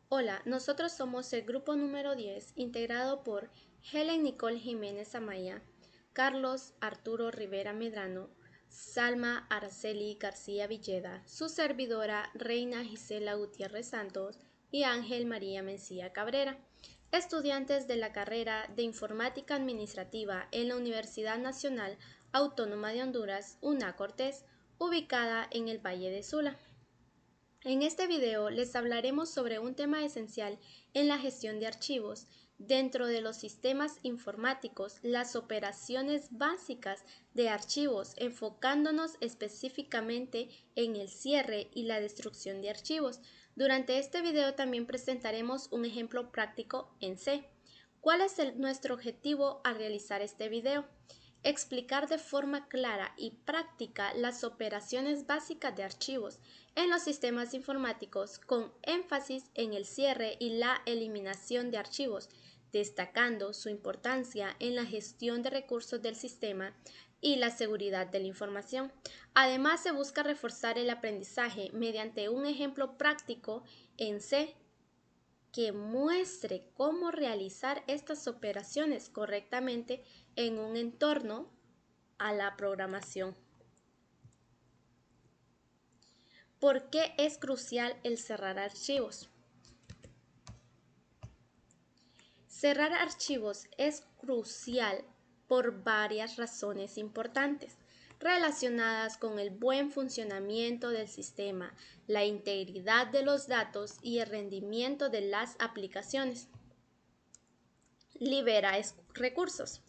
Hola, nosotros somos el grupo número 10, integrado por Helen Nicole Jiménez Amaya, Carlos Arturo Rivera Medrano, Salma Araceli García Villeda, su servidora Reina Gisela Gutiérrez Santos y Ángel María Mencía Cabrera, estudiantes de la carrera de Informática Administrativa en la Universidad Nacional Autónoma de Honduras, UNA Cortés, ubicada en el Valle de Sula. En este video les hablaremos sobre un tema esencial en la gestión de archivos. Dentro de los sistemas informáticos, las operaciones básicas de archivos, enfocándonos específicamente en el cierre y la destrucción de archivos. Durante este video también presentaremos un ejemplo práctico en C. ¿Cuál es nuestro objetivo al realizar este video? Explicar de forma clara y práctica las operaciones básicas de archivos en los sistemas informáticos con énfasis en el cierre y la eliminación de archivos, destacando su importancia en la gestión de recursos del sistema y la seguridad de la información. Además, se busca reforzar el aprendizaje mediante un ejemplo práctico en C que muestre cómo realizar estas operaciones correctamente en un entorno a la programación. ¿Por qué es crucial el cerrar archivos? Cerrar archivos es crucial por varias razones importantes relacionadas con el buen funcionamiento del sistema, la integridad de los datos y el rendimiento de las aplicaciones. Libera recursos.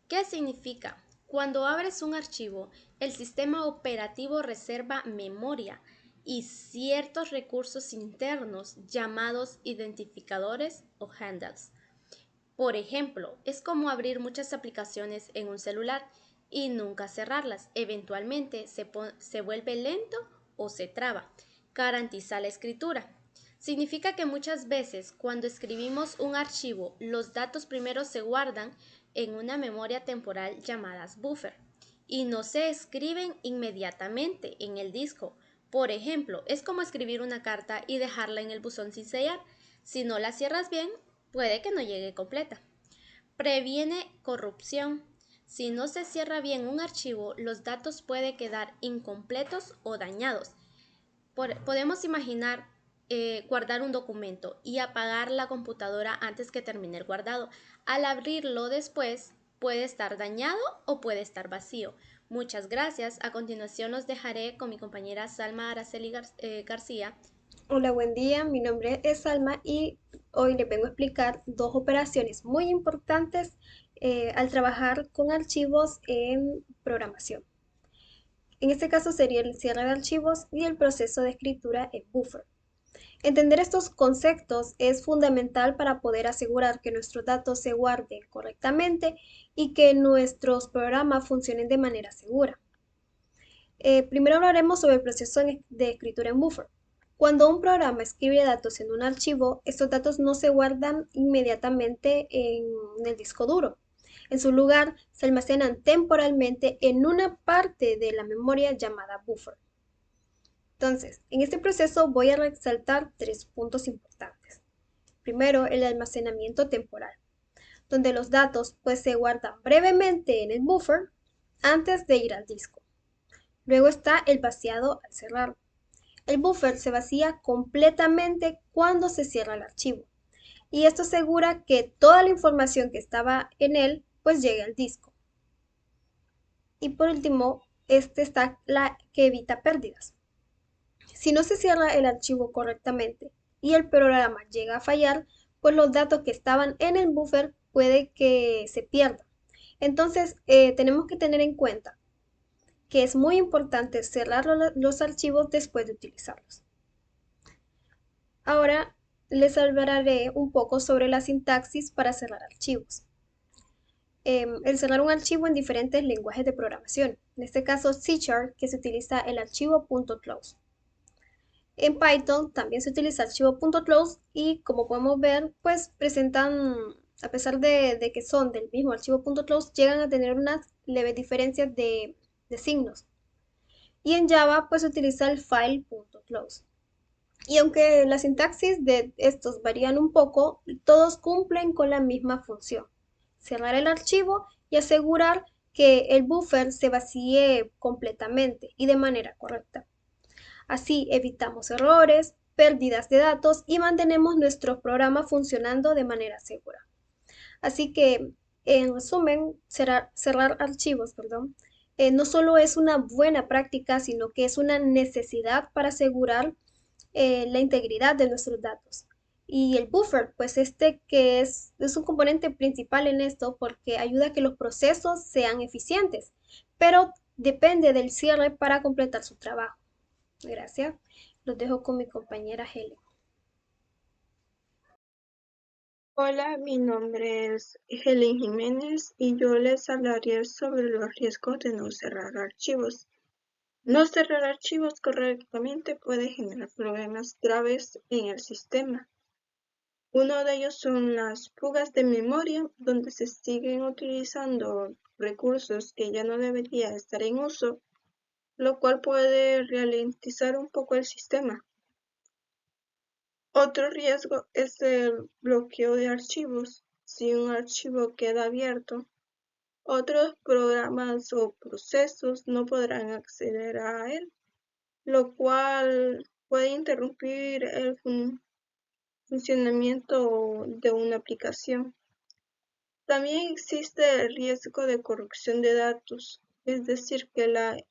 ¿Qué significa? Cuando abres un archivo, el sistema operativo reserva memoria y ciertos recursos internos llamados identificadores o handles. Por ejemplo, es como abrir muchas aplicaciones en un celular y nunca cerrarlas. Eventualmente se vuelve lento o se traba. Garantiza la escritura. Significa que muchas veces cuando escribimos un archivo, los datos primero se guardan en una memoria temporal llamada buffer y no se escriben inmediatamente en el disco. Por ejemplo, es como escribir una carta y dejarla en el buzón sin sellar. Si no la cierras bien, puede que no llegue completa. Previene corrupción. Si no se cierra bien un archivo, los datos pueden quedar incompletos o dañados. Podemos imaginar guardar un documento y apagar la computadora antes que termine el guardado. Al abrirlo después, puede estar dañado o puede estar vacío. Muchas gracias. A continuación los dejaré con mi compañera Salma Araceli García. Hola, buen día. Mi nombre es Salma y hoy les vengo a explicar dos operaciones muy importantes al trabajar con archivos en programación. En este caso sería el cierre de archivos y el proceso de escritura en buffer. Entender estos conceptos es fundamental para poder asegurar que nuestros datos se guarden correctamente y que nuestros programas funcionen de manera segura. Primero hablaremos sobre el proceso de escritura en buffer. Cuando un programa escribe datos en un archivo, estos datos no se guardan inmediatamente en el disco duro. En su lugar, se almacenan temporalmente en una parte de la memoria llamada buffer. Entonces, en este proceso voy a resaltar tres puntos importantes. Primero, el almacenamiento temporal, donde los datos pues se guardan brevemente en el buffer antes de ir al disco. Luego está el vaciado al cerrarlo. El buffer se vacía completamente cuando se cierra el archivo y esto asegura que toda la información que estaba en él pues llegue al disco. Y por último, este está la que evita pérdidas. Si no se cierra el archivo correctamente y el programa llega a fallar, pues los datos que estaban en el buffer puede que se pierdan. Entonces, tenemos que tener en cuenta que es muy importante cerrar los archivos después de utilizarlos. Ahora les hablaré un poco sobre la sintaxis para cerrar archivos. El cerrar un archivo en diferentes lenguajes de programación. En este caso, C#, que se utiliza el archivo .close. En Python también se utiliza archivo .close y como podemos ver, pues presentan, a pesar de que son del mismo archivo .close, llegan a tener unas leves diferencias de signos. Y en Java, pues se utiliza el file.close. Y aunque la sintaxis de estos varían un poco, todos cumplen con la misma función: cerrar el archivo y asegurar que el buffer se vacíe completamente y de manera correcta. Así evitamos errores, pérdidas de datos y mantenemos nuestro programa funcionando de manera segura. Así que, en resumen, cerrar archivos, perdón, no solo es una buena práctica, sino que es una necesidad para asegurar la integridad de nuestros datos. Y el buffer, pues este que es un componente principal en esto porque ayuda a que los procesos sean eficientes, pero depende del cierre para completar su trabajo. Gracias. Los dejo con mi compañera Helen. Hola, mi nombre es Helen Jiménez y yo les hablaré sobre los riesgos de no cerrar archivos. No cerrar archivos correctamente puede generar problemas graves en el sistema. Uno de ellos son las fugas de memoria, donde se siguen utilizando recursos que ya no deberían estar en uso, lo cual puede ralentizar un poco el sistema. Otro riesgo es el bloqueo de archivos. Si un archivo queda abierto, otros programas o procesos no podrán acceder a él, lo cual puede interrumpir el funcionamiento de una aplicación. También existe el riesgo de corrupción de datos, es decir, que la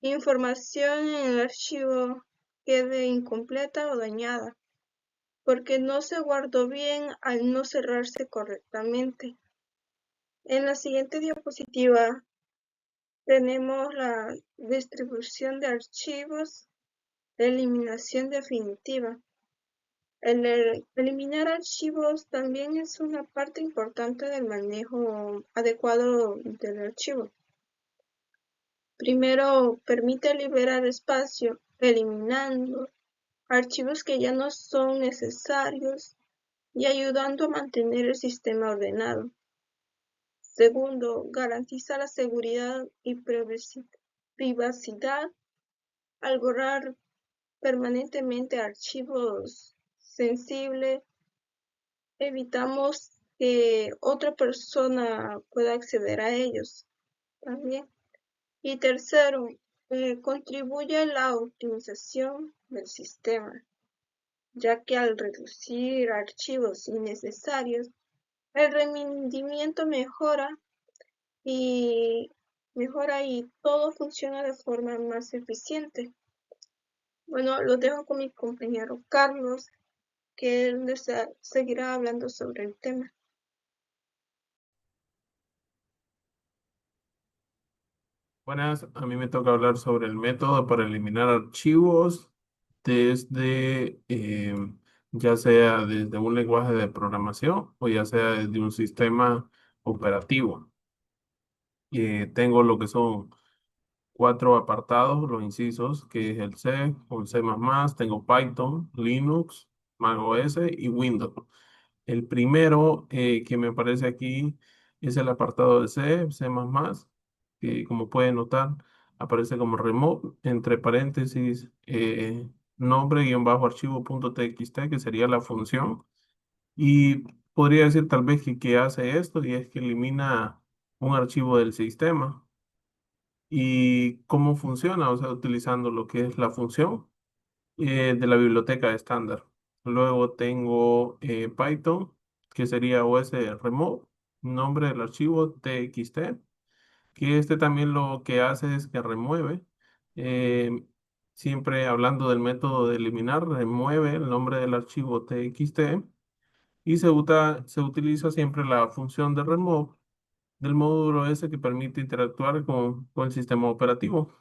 información en el archivo quede incompleta o dañada, porque no se guardó bien al no cerrarse correctamente. En la siguiente diapositiva tenemos la distribución de archivos, eliminación definitiva. Eliminar archivos también es una parte importante del manejo adecuado del archivo. Primero, permite liberar espacio, eliminando archivos que ya no son necesarios y ayudando a mantener el sistema ordenado. Segundo, garantiza la seguridad y privacidad al borrar permanentemente archivos sensibles. Evitamos que otra persona pueda acceder a ellos también. Y tercero, contribuye a la optimización del sistema, ya que al reducir archivos innecesarios, el rendimiento y mejora y todo funciona de forma más eficiente. Bueno, lo dejo con mi compañero Carlos, que él les seguirá hablando sobre el tema. Buenas, a mí me toca hablar sobre el método para eliminar archivos desde, ya sea desde un lenguaje de programación o ya sea desde un sistema operativo. Tengo lo que son cuatro apartados, los incisos, que es el C, con C++, tengo Python, Linux, macOS y Windows. El primero que me aparece aquí es el apartado de C, C++, que como pueden notar aparece como remote, entre paréntesis, nombre-archivo.txt, que sería la función. Y podría decir tal vez que hace esto y es que elimina un archivo del sistema. ¿Y cómo funciona? O sea, utilizando lo que es la función de la biblioteca estándar. Luego tengo Python, que sería OS Remote, nombre del archivo txt, que este también lo que hace es que remueve, eh, siempre hablando del método de eliminar, remueve el nombre del archivo txt y se utiliza siempre la función de remove del módulo ese que permite interactuar con el sistema operativo.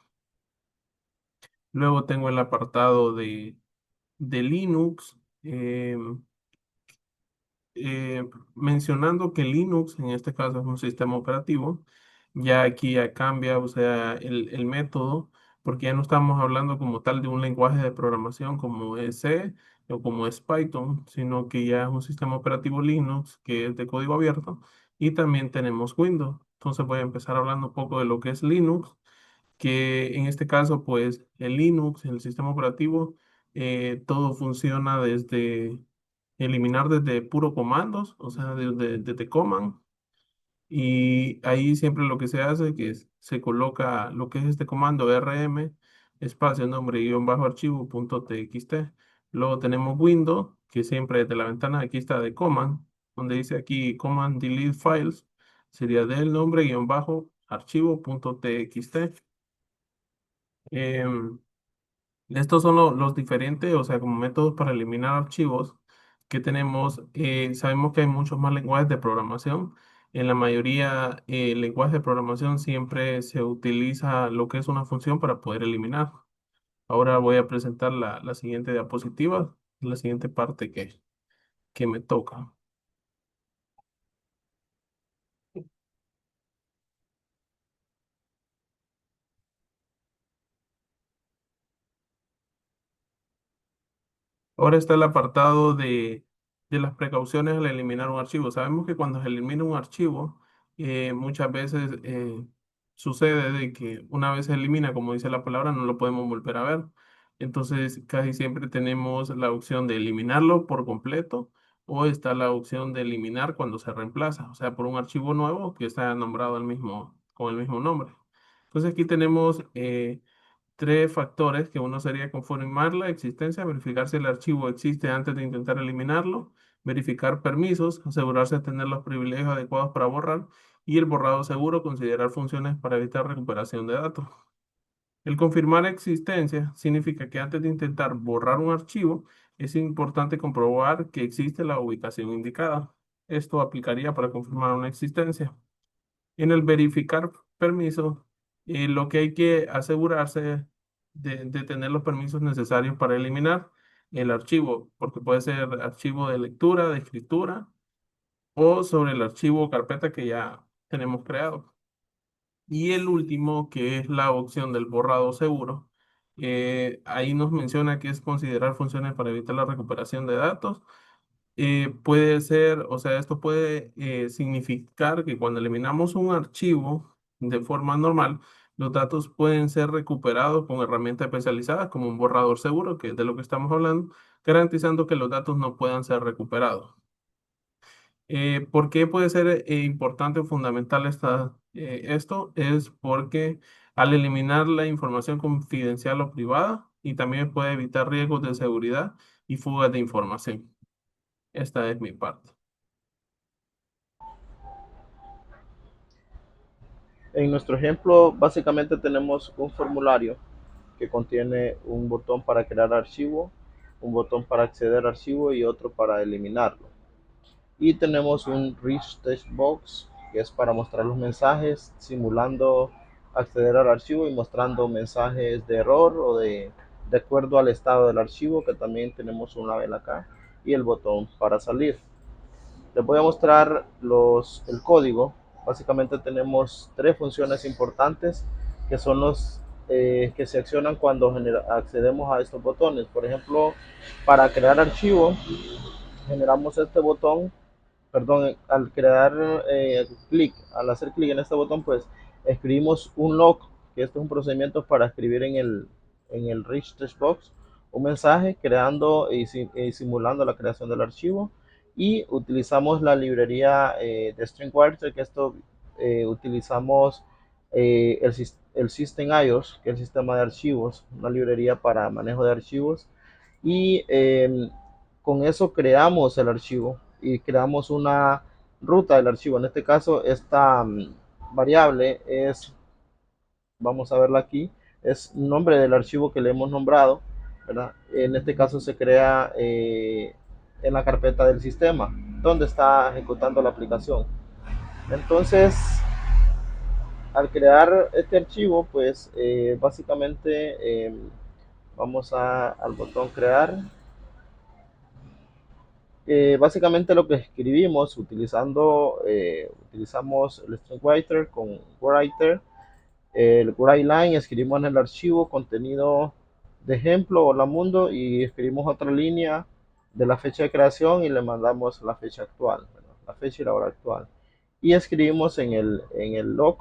Luego tengo el apartado de Linux, mencionando que Linux en este caso es un sistema operativo. Ya aquí ya cambia, o sea, el método, porque ya no estamos hablando como tal de un lenguaje de programación como es C o como es Python, sino que ya es un sistema operativo Linux que es de código abierto y también tenemos Windows. Entonces voy a empezar hablando un poco de lo que es Linux, que en este caso, pues el Linux, el sistema operativo, todo funciona desde eliminar desde puro comandos, o sea, desde command. Y ahí siempre lo que se hace es que se coloca lo que es este comando rm espacio nombre guión bajo archivo punto txt. Luego tenemos window, que siempre desde la ventana aquí está de command, donde dice aquí command delete files, sería del nombre guión bajo archivo punto txt. Em, Estos son los diferentes, o sea, como métodos para eliminar archivos que tenemos. Sabemos que hay muchos más lenguajes de programación. En la mayoría, lenguajes de programación siempre se utiliza lo que es una función para poder eliminar. Ahora voy a presentar la siguiente diapositiva, la siguiente parte que me toca. Ahora está el apartado de las precauciones al eliminar un archivo. Sabemos que cuando se elimina un archivo, muchas veces sucede de que una vez se elimina, como dice la palabra, no lo podemos volver a ver. Entonces, casi siempre tenemos la opción de eliminarlo por completo o está la opción de eliminar cuando se reemplaza, o sea, por un archivo nuevo que está nombrado con el mismo nombre. Entonces, aquí tenemos tres factores, que uno sería confirmar la existencia, verificar si el archivo existe antes de intentar eliminarlo, verificar permisos, asegurarse de tener los privilegios adecuados para borrar, y el borrado seguro, considerar funciones para evitar recuperación de datos. El confirmar existencia significa que antes de intentar borrar un archivo, es importante comprobar que existe la ubicación indicada. Esto aplicaría para confirmar una existencia. En el verificar permisos, lo que hay que asegurarse de tener los permisos necesarios para eliminar el archivo, porque puede ser archivo de lectura, de escritura o sobre el archivo o carpeta que ya tenemos creado. Y el último, que es la opción del borrado seguro, ahí nos menciona que es considerar funciones para evitar la recuperación de datos. Puede ser, o sea, esto puede significar que cuando eliminamos un archivo de forma normal, los datos pueden ser recuperados con herramientas especializadas como un borrador seguro, que es de lo que estamos hablando, garantizando que los datos no puedan ser recuperados. ¿Por qué puede ser importante o fundamental esto? Es porque al eliminar la información confidencial o privada, y también puede evitar riesgos de seguridad y fugas de información. Esta es mi parte. En nuestro ejemplo, básicamente tenemos un formulario que contiene un botón para crear archivo, un botón para acceder al archivo y otro para eliminarlo. Y tenemos un Rich Text Box, que es para mostrar los mensajes, simulando acceder al archivo y mostrando mensajes de error o de acuerdo al estado del archivo, que también tenemos un label acá, y el botón para salir. Les voy a mostrar el código. Básicamente tenemos tres funciones importantes que son los que se accionan cuando accedemos a estos botones. Por ejemplo, para crear archivo, generamos este botón, perdón, al crear al hacer clic en este botón, pues escribimos un log, que este es un procedimiento para escribir en el Rich Text Box un mensaje creando y simulando la creación del archivo, y utilizamos la librería de StringWriter, que esto utilizamos el System IOS, que es el sistema de archivos, una librería para manejo de archivos, y con eso creamos el archivo y creamos una ruta del archivo. En este caso, esta variable es, vamos a verla aquí, es nombre del archivo que le hemos nombrado, ¿verdad? En este caso se crea en la carpeta del sistema, donde está ejecutando la aplicación. Entonces, al crear este archivo, pues básicamente vamos al botón crear. Básicamente lo que escribimos utilizamos el StringWriter con Writer, el WriteLine, escribimos en el archivo contenido de ejemplo hola mundo, y escribimos otra línea de la fecha de creación y le mandamos la fecha actual, ¿verdad? La fecha y la hora actual, y escribimos en el log,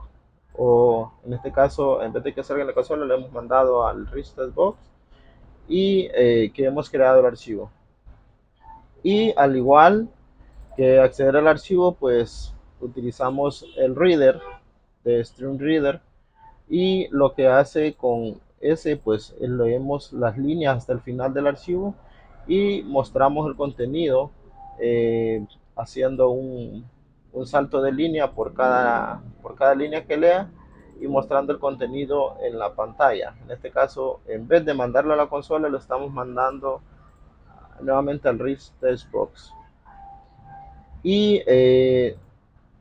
o en este caso, en vez de que salga en la consola, le hemos mandado al Rich Text Box, y que hemos creado el archivo. Y al igual que acceder al archivo, pues utilizamos el reader de StreamReader, y lo que hace con ese, pues leemos las líneas hasta el final del archivo y mostramos el contenido, haciendo un salto de línea por cada línea que lea y mostrando el contenido en la pantalla. En este caso, en vez de mandarlo a la consola, lo estamos mandando nuevamente al Rich Text Box. Y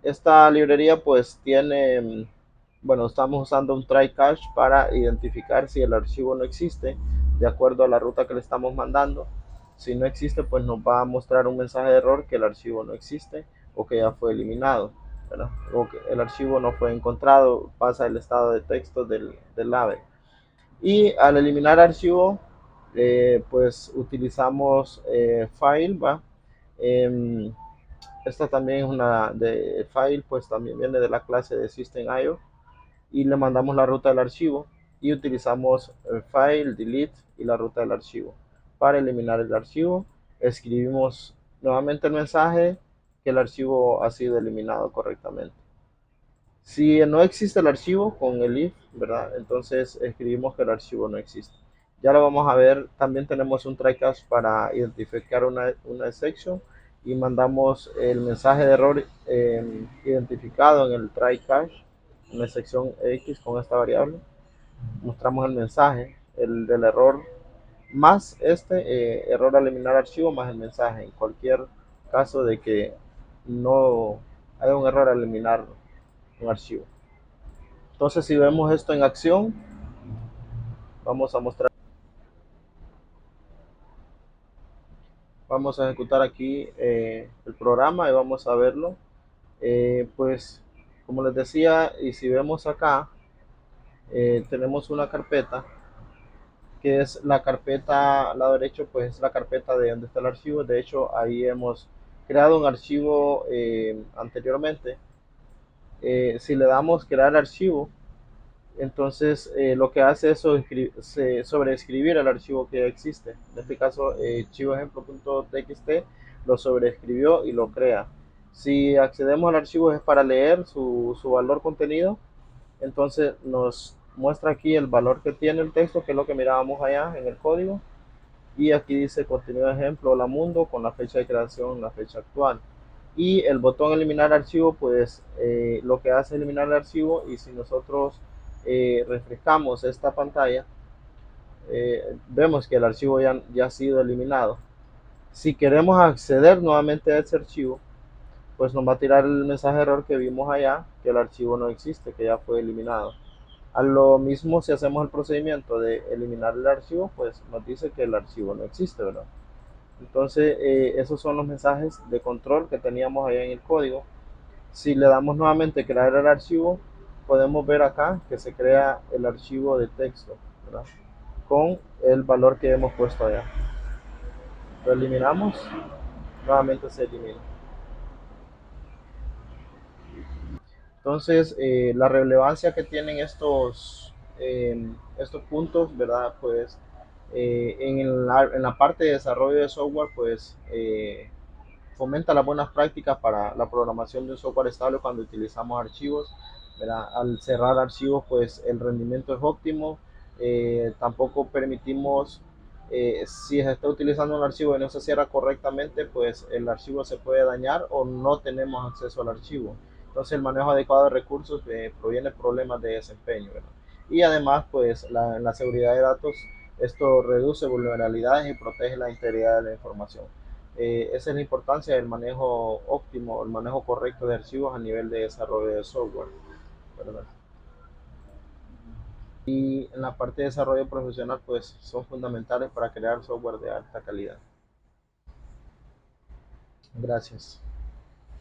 esta librería pues tiene, bueno, estamos usando un try catch para identificar si el archivo no existe de acuerdo a la ruta que le estamos mandando. Si no existe, pues nos va a mostrar un mensaje de error que el archivo no existe o que ya fue eliminado, ¿verdad? O que el archivo no fue encontrado, pasa el estado de texto del AVE. Y al eliminar archivo, pues utilizamos file, ¿va? Em, Esta también es una de file, pues también viene de la clase de System.io, y le mandamos la ruta del archivo y utilizamos el file, delete y la ruta del archivo. Para eliminar el archivo, escribimos nuevamente el mensaje que el archivo ha sido eliminado correctamente. Si no existe el archivo con el if, ¿verdad? Entonces escribimos que el archivo no existe. Ya lo vamos a ver. También tenemos un try catch para identificar una exception y mandamos el mensaje de error identificado en el try catch, una sección X con esta variable. Mostramos el mensaje, el del error más error al eliminar archivo más el mensaje, en cualquier caso de que no haya un error al eliminar un archivo. Entonces, si vemos esto en acción, vamos a mostrar, vamos a ejecutar aquí el programa y vamos a verlo. Pues, como les decía, y si vemos acá, tenemos una carpeta que es la carpeta al lado derecho, pues es la carpeta de donde está el archivo. De hecho, ahí hemos creado un archivo anteriormente. Si le damos crear archivo, entonces lo que hace es sobreescribir el archivo que ya existe. En este caso, archivo ejemplo.txt lo sobreescribió y lo crea. Si accedemos al archivo es para leer su valor contenido, entonces nos muestra aquí el valor que tiene el texto, que es lo que mirábamos allá en el código. Y aquí dice contenido de ejemplo, hola mundo, con la fecha de creación, la fecha actual. Y el botón eliminar archivo, pues lo que hace es eliminar el archivo. Y si nosotros refrescamos esta pantalla, vemos que el archivo ya ha sido eliminado. Si queremos acceder nuevamente a ese archivo, pues nos va a tirar el mensaje de error que vimos allá, que el archivo no existe, que ya fue eliminado. A lo mismo, si hacemos el procedimiento de eliminar el archivo, pues nos dice que el archivo no existe, ¿verdad? Entonces, esos son los mensajes de control que teníamos allá en el código. Si le damos nuevamente crear el archivo, podemos ver acá que se crea el archivo de texto, ¿verdad? Con el valor que hemos puesto allá. Lo eliminamos, nuevamente se elimina. Entonces, la relevancia que tienen estos puntos, ¿verdad? Pues en la parte de desarrollo de software, pues fomenta las buenas prácticas para la programación de un software estable cuando utilizamos archivos, ¿verdad? Al cerrar archivos, pues el rendimiento es óptimo. Tampoco permitimos, si se está utilizando un archivo y no se cierra correctamente, pues el archivo se puede dañar o no tenemos acceso al archivo. Entonces el manejo adecuado de recursos proviene de problemas de desempeño, ¿verdad? Y además, pues la seguridad de datos, esto reduce vulnerabilidades y protege la integridad de la información. Esa es la importancia del manejo óptimo, el manejo correcto de archivos a nivel de desarrollo de software, ¿verdad? Y en la parte de desarrollo profesional, pues son fundamentales para crear software de alta calidad. Gracias.